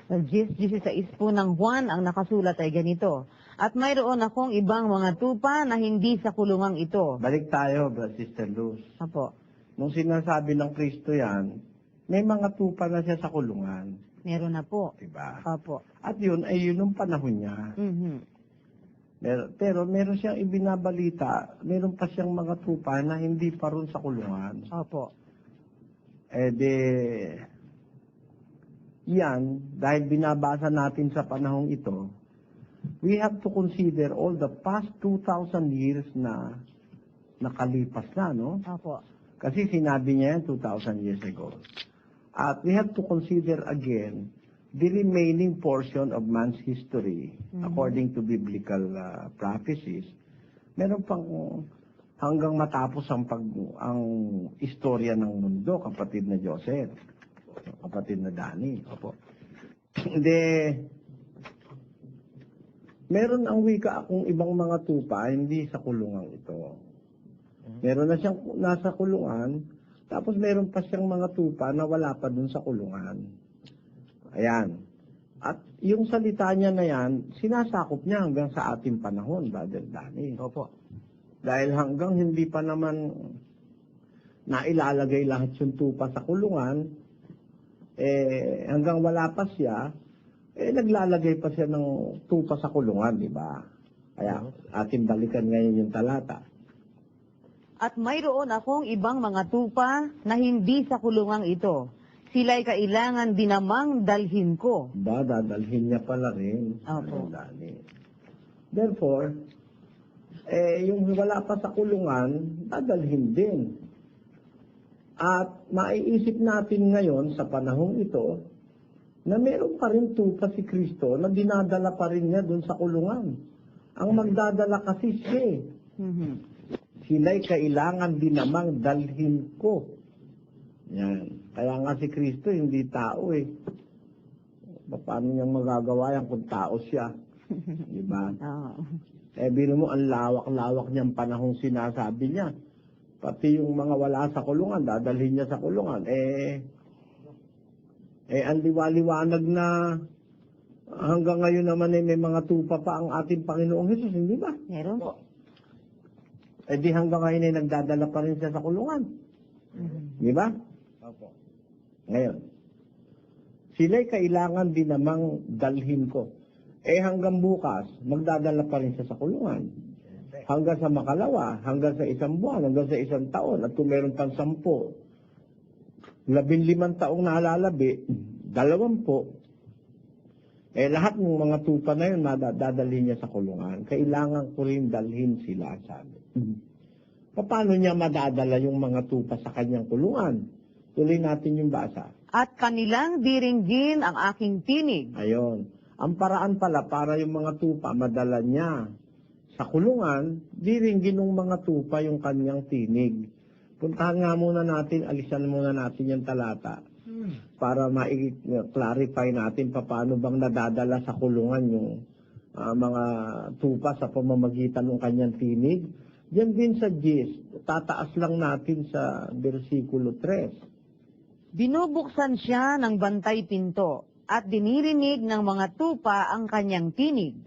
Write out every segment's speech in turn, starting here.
Gis 16 po ng Juan ang nakasulat ay ganito. At mayroon akong ibang mga tupa na hindi sa kulungang ito. Balik tayo, Sister Luz. Apo, Nung sinasabi ng Kristo yan, may mga tupa na siya sa kulungan. meron na po. Diba? Apo. At yun ay yun yung panahon niya. Pero meron siyang ibinabalita, meron pa siyang mga tupa na hindi pa ron sa kulungan. Opo. Yan, dahil binabasa natin sa panahong ito, we have to consider all the past 2,000 years na nakalipas na, no? Opo. Kasi sinabi niya yan 2,000 years ago. At we have to consider again the remaining portion of man's history, according to biblical prophecies. Meron pang hanggang matapos ang istorya ng mundo, kapatid na Joseph, kapatid na Danny. Opo. Meron ang wika akong ibang mga tupa, hindi sa kulungan ito. Meron na siyang nasa kulungan, tapos meron pa siyang mga tupa na wala pa dun sa kulungan. Ayan. At yung salita niya na yan, sinasakop niya hanggang sa ating panahon, Brother Danny. Opo. Dahil hanggang hindi pa naman nailalagay lahat yung tupa sa kulungan, hanggang wala pa siya, naglalagay pa siya ng tupa sa kulungan, di ba? Kaya ating balikan ngayon yung talata. At mayroon akong ibang mga tupa na hindi sa kulungang ito. Sila'y kailangan dinamang dalhin ko. Ba, dadalhin niya pala rin. Opo. Therefore, yung wala pa sa kulungan, dadalhin din. At maiisip natin ngayon sa panahong ito, na meron pa rin tupa si Kristo na dinadala pa rin niya dun sa kulungan. Ang magdadala kasi siya. Sila'y kailangan din namang dalhin ko. Yan. Kaya nga si Kristo hindi tao eh. Paano niyang magagawa yan kung tao siya? Diba? Biro mo, ang lawak-lawak niyang panahong sinasabi niya. Pati yung mga wala sa kulungan, dadalhin niya sa kulungan. Ang liwaliwanag na hanggang ngayon naman may mga tupa pa ang ating Panginoong Hesus, hindi ba? Meron po. Di hanggang ngayon ay nagdadala pa rin siya sa kulungan. Di ba? Opo. Ngayon, sila'y kailangan din namang dalhin ko. Hanggang bukas, magdadala pa rin siya sa kulungan. Hanggang sa makalawa, hanggang sa 1 buwan, hanggang sa 1 taon, at kung meron pang 10, 15 taong nalalabi, 20, lahat ng mga tupa na yun, dadalhin niya sa kulungan. Kailangan ko rin dalhin sila, sabi. Paano niya madadala yung mga tupa sa kanyang kulungan? Tuloy natin yung basa. At kanilang diringgin ang aking tinig. Ayon. Ang paraan pala para yung mga tupa madala niya sa kulungan, diringgin ng mga tupa yung kanyang tinig. Puntahan nga muna natin, alisan muna natin yung talata para ma-clarify natin paano bang nadadala sa kulungan yung mga tupa sa pamamagitan ng kanyang tinig. Diyan din sa Gis, tataas lang natin sa versikulo 3. Binubuksan siya ng bantay pinto at dinirinig ng mga tupa ang kanyang tinig.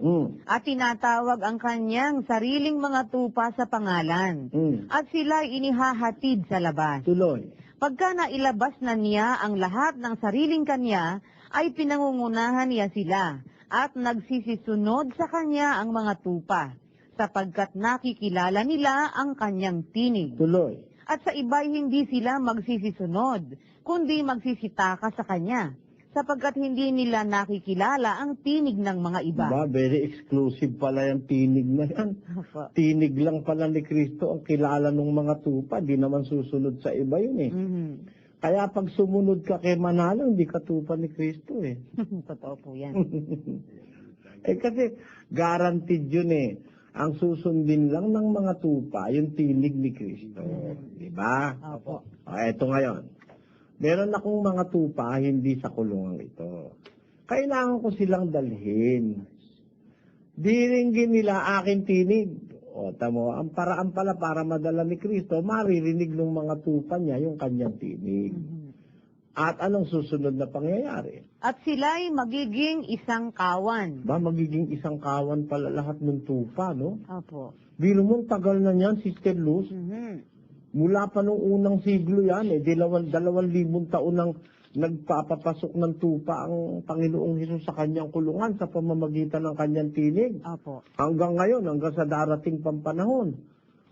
At tinatawag ang kanyang sariling mga tupa sa pangalan. At sila'y inihahatid sa labas. Tuloy. Pagka nailabas na niya ang lahat ng sariling kanya, ay pinangungunahan niya sila at nagsisisunod sa kanya ang mga tupa, sapagkat nakikilala nila ang kanyang tinig. Tuloy. At sa iba'y hindi sila magsisisunod, kundi magsisitaka sa kanya, sapagkat hindi nila nakikilala ang tinig ng mga iba. Diba? Very exclusive pala yung tinig na yan. Tinig lang pala ni Kristo ang kilala ng mga tupa. Di naman susunod sa iba yun eh. Kaya pag sumunod ka kay Manalo, hindi ka tupa ni Kristo eh. Totoo po yan. Kasi guaranteed yun eh. Ang susundin lang ng mga tupa, yung tinig ni Kristo. Diba? Opo. Eto ngayon. Meron akong mga tupa, hindi sa kulungan ito. Kailangan ko silang dalhin. Diringgin nila aking tinig. Tamo, ang paraan pala para madala ni Kristo, maririnig ng mga tupa niya yung kanyang tinig. At anong susunod na pangyayari? At sila'y magiging isang kawan. Ba, magiging isang kawan pala lahat ng tupa, no? Opo. Biro mo, tagal na niyan, Sister Luz. Mhm. Mula pa nung unang siglo yan, 2,000 taon nang nagpapapasok ng tupa ang Panginoong Hesus sa kanyang kulungan sa pamamagitan ng kanyang tinig. Opo. Hanggang ngayon, hanggang sa darating pang panahon.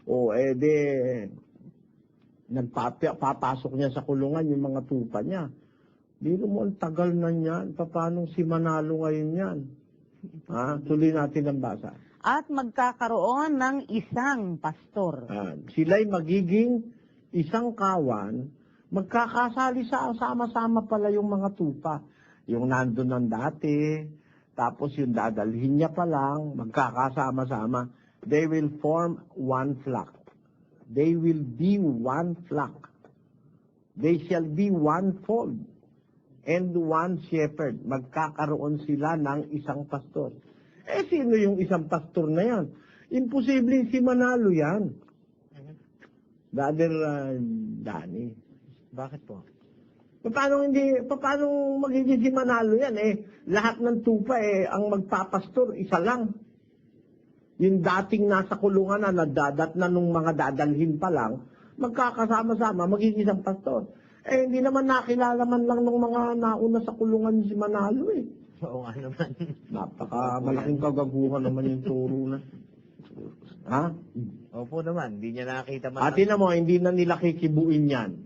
O, nagpapasok niya sa kulungan yung mga tupa niya. Biro mo, ang tagal na niyan. Paano si Manalo ngayon yan? Tuloy natin ang basa. At magkakaroon ng isang pastor. Sila'y magiging isang kawan, magkakasali sama-sama pala yung mga tupa. Yung nandun ng dati, tapos yung dadalhin niya pa lang, magkakasama-sama. They will form one flock. They will be one flock. They shall be one fold and one shepherd. Magkakaroon sila ng isang pastor. Sino yung isang pastor na yan? Imposible si Manalo yan. Brother Danny. Bakit po? Paano magiging si Manalo yan? Lahat ng tupa ang magpapastor, isa lang. Yung dating nasa kulungan na nadadat na nung mga dadalhin pa lang, magkakasama-sama, magiging isang pastor. Hindi naman nakilala man lang ng mga nauna sa kulungan si Manalo Oo nga naman. Malaking kagaguhan naman yung turo na. Ha? Opo naman, hindi niya nakita man. Atin na mo, hindi na nila kikibuin yan.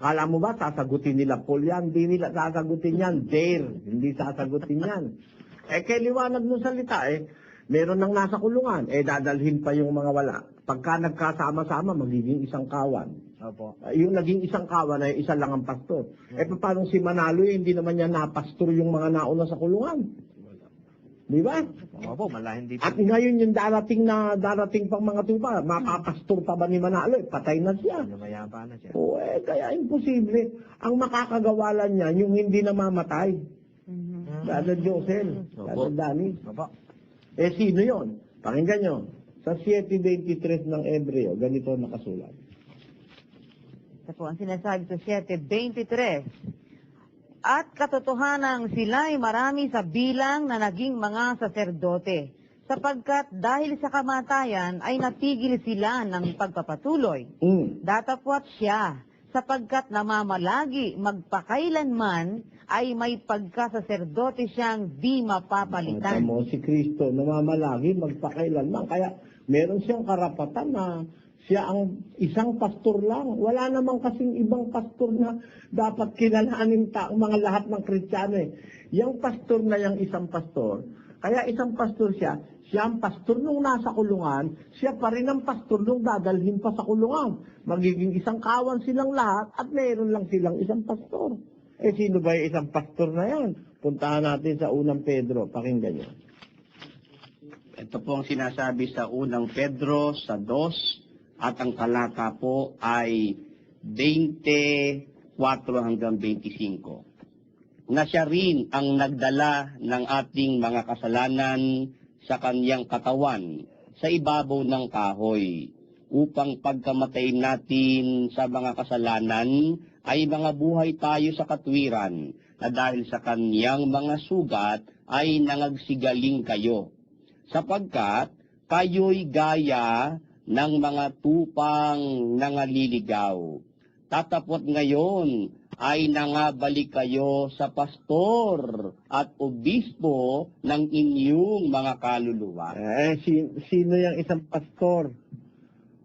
Kala mo ba, sasagutin nila Paul yan? Hindi nila sasagutin yan. Dare, hindi sasagutin yan. Kay liwanag ng salita, meron nang nasa kulungan, dadalhin pa yung mga wala. Pagka nagkasama-sama, magiging isang kawan. Opo. Yung naging isang kawan ay isa lang ang pastor. Paano si Manalo, hindi naman niya napastor yung mga nauna sa kulungan? Di ba? Opo, hindi At ngayon yung darating pang mga tupa, mapapastor pa ba ni Manalo? Patay na siya. Namayapa na siya. Kaya imposible. Ang makakagawalan niya, yung hindi namamatay. Brother Josel, Brother Danny. Opo. Sino yon? Pakinggan nyo. Sa 7:23 ng Ebreo, ganito nakasulat. Ito po ang sinasabi sa 7:23. At katotohanang sila'y marami sa bilang na naging mga saserdote, sapagkat dahil sa kamatayan ay natigil sila ng pagpapatuloy. Datapwat siya, sapagkat namamalagi magpakailanman ay may pagkasaserdote siyang di mapapalitan. Mo si Kristo, namamalagi magpakailanman. Kaya meron siyang karapatan na siya ang isang pastor lang. Wala namang kasing ibang pastor na dapat kilalanin mga lahat ng Kristiyano. Yang pastor na yang isang pastor, kaya isang pastor siya ang pastor nung nasa kulungan, siya pa rin ang pastor nung dadalhin pa sa kulungan. Magiging isang kawan silang lahat at mayroon lang silang isang pastor. Sino ba yung isang pastor na yan? Puntahan natin sa unang Pedro. Pakinggan niyo. Ito po ang sinasabi sa unang Pedro sa 2 at ang talata po ay 24 hanggang 25. Na siya rin ang nagdala ng ating mga kasalanan sa kanyang katawan sa ibabaw ng kahoy upang pagkamatay natin sa mga kasalanan ay mga buhay tayo sa katwiran na dahil sa kanyang mga sugat ay nangagsigaling kayo. Sapagkat kayo'y gaya ng mga tupang nangaliligaw. Tatapot ngayon ay nangabalik kayo sa pastor at obispo ng inyong mga kaluluwa. Sino yung isang pastor?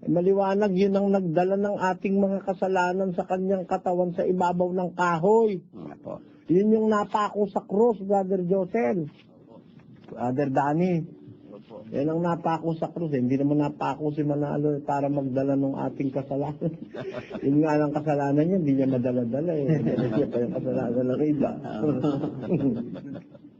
Maliwanag, yun ang nagdala ng ating mga kasalanan sa kanyang katawan sa ibabaw ng kahoy. Yun yung napako sa krus, Brother Josel. Brother Danny. Yan ang napako sa krus. Hindi naman napako si Manalo para magdala ng ating kasalanan. Yun nga lang kasalanan niya, hindi niya madala-dala. Hindi siya pa yung kasalanan ng iba.